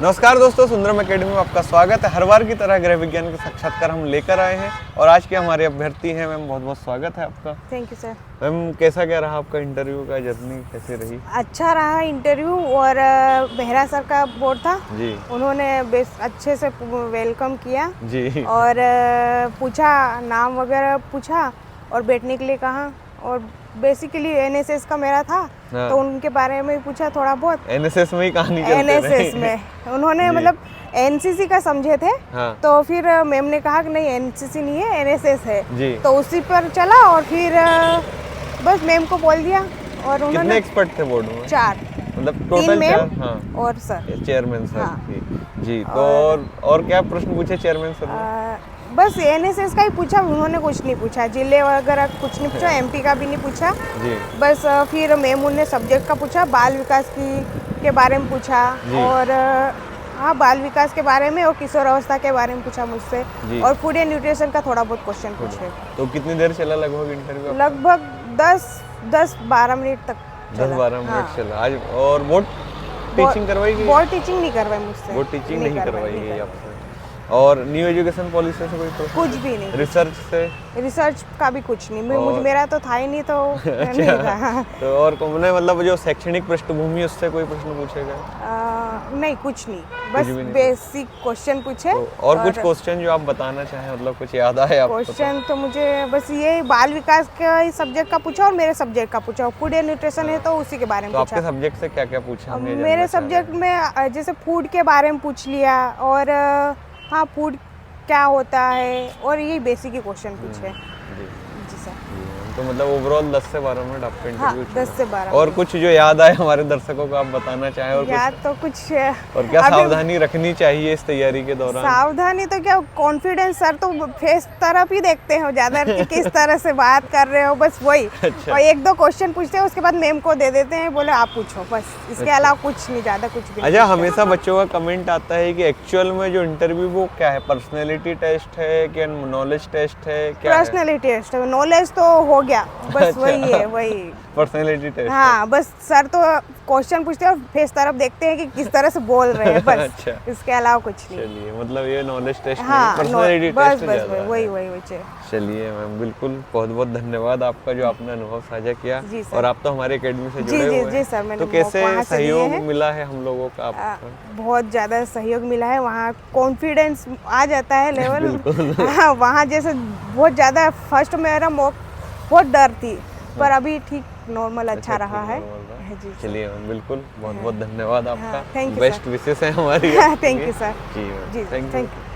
नमस्कार दोस्तों, सुंदरम एकेडमी में आपका स्वागत है। हर बार की तरह गृह विज्ञान के साक्षात्कार हम लेकर आए हैं और आज के हमारे अभ्यर्थी हैं। मैम बहुत बहुत स्वागत है आपका। Thank you sir. मैम कैसा क्या रहा आपका इंटरव्यू का जर्नी, कैसे रही? अच्छा रहा इंटरव्यू और बेहरा सर का बोर्ड था जी, उन्होंने अच्छे से वेलकम किया जी और पूछा, नाम वगैरह पूछा और बैठने के लिए कहा और बेसिकली एनएसएस का मेरा था। हाँ। तो उनके बारे में पूछा थोड़ा बहुत। एनएसएस में ही कहानी चलते एनएसएस रहे। में उन्होंने जी। मतलब एनसीसी का समझे थे। हाँ। तो फिर मैम ने कहा कि नहीं एनसीसी नहीं है, एनएसएस है। जी। तो उसी पर चला और फिर बस मैम को बोल दिया और कितने उन्होंने एक्सपर्ट थे बोर्ड में? 4 मतलब 3 टोटल मैम 4? हाँ। और सर। चेयरमैन सर हाँ। थी। जी, तो और क्या प्रश्न पूछे चेयरमैन सर ने? बस एनएसएस का ही पूछा, उन्होंने कुछ नहीं पूछा, जिले वगैरह कुछ नहीं पूछा, एमपी का भी नहीं पूछा। जी। बस फिर मैम ने सब्जेक्ट का पूछा, बाल विकास के बारे में पूछा और हाँ बाल विकास के बारे में और किशोर अवस्था के बारे में पूछा मुझसे और फूड एंड न्यूट्रिशन का थोड़ा बहुत क्वेश्चन पूछे। तो कितनी देर चला लगभग इंटरव्यू? लगभग 10-12 मिनट तक 10-12 मिनट चला। आज और बोर्ड टीचिंग करवाई गई? बोर्ड टीचिंग नहीं करवाई मुझसे। बोर्ड टीचिंग नहीं करवाई गई आपसे। और न्यू एजुकेशन पॉलिसी से कोई प्रश्न? कुछ भी नहीं। रिसर्च से? रिसर्च का भी कुछ नहीं, मेरा तो था ही नहीं तो नहीं था। तो और कौन मतलब जो शैक्षणिक पृष्ठभूमि उससे कोई प्रश्न पूछेगा? नहीं कुछ नहीं, बस बेसिक क्वेश्चन पूछे। तो और कुछ क्वेश्चन जो आप बताना चाहें, मतलब कुछ याद आए आपको? क्वेश्चन तो मुझे बस ये बाल विकास के सब्जेक्ट का पूछा और मेरे सब्जेक्ट का पूछा। फूड एंड न्यूट्रिशन है तो उसी के बारे में पूछा। आपके सब्जेक्ट से क्या क्या पूछा? मेरे सब्जेक्ट में जैसे फूड के बारे में पूछ लिया और हाँ फूड क्या होता है और यही बेसिक ही क्वेश्चन पूछे। जी सर। तो मतलब ओवरऑल 10 से 12 मिनट आपका इंटरव्यू? 10 से 12। और कुछ जो याद आए हमारे दर्शकों को आप बताना चाहें? और याद तो कुछ और क्या सावधानी रखनी चाहिए इस तैयारी के दौरान? सावधानी तो क्या, कॉन्फिडेंस सर तो फेस तरफ ही देखते हैं ज्यादा किस तरह से बात कर रहे हो, बस वही। अच्छा। और 1-2 क्वेश्चन पूछते हैं, उसके बाद मैम को दे देते हैं, बोले आप पूछो, बस इसके अलावा कुछ नहीं, ज्यादा कुछ भी। अच्छा, हमेशा बच्चों का कमेंट आता है कि एक्चुअल में जो इंटरव्यू वो क्या है, पर्सनैलिटी टेस्ट है क्या नॉलेज टेस्ट है, क्या है? पर्सनैलिटी टेस्ट है, नॉलेज तो हो गया, बस वही है, वही पर्सनैलिटी टेस्ट। हाँ बस सर तो क्वेश्चन पूछते हैं और फेस तरफ देखते हैं कि किस तरह से बोल रहे हैं, बस। अच्छा। इसके अलावा कुछ नहीं। चलिए, मतलब ये नॉलेज टेस्ट हाँ, पर्सनैलिटी बस टेस्ट बस वही। चलिए मैम, बिल्कुल बहुत बहुत धन्यवाद आपका जो आपने अनुभव साझा किया। सर। और आप तो हमारे एकेडमी से जुड़े हुए हैं। जी सर, मैंने तो कैसे वहाँ से सहयोग मिला है हम लोगों का आपको? बहुत ज़्यादा सहयोग मिला है, वहाँ कॉन्फिडेंस आ जाता है लेवल। हाँ वहाँ जैसे बहुत ज़्यादा फर्स्ट मेरा बहुत डर थी, पर अभी ठीक नॉर्मल अच्छा रहा है। जी चलिए मैम, बिल्कुल बहुत बहुत धन्यवाद आपका। थैंक यू, बेस्ट विशेष है हमारी। Thank you sir. जी, थैंक यू।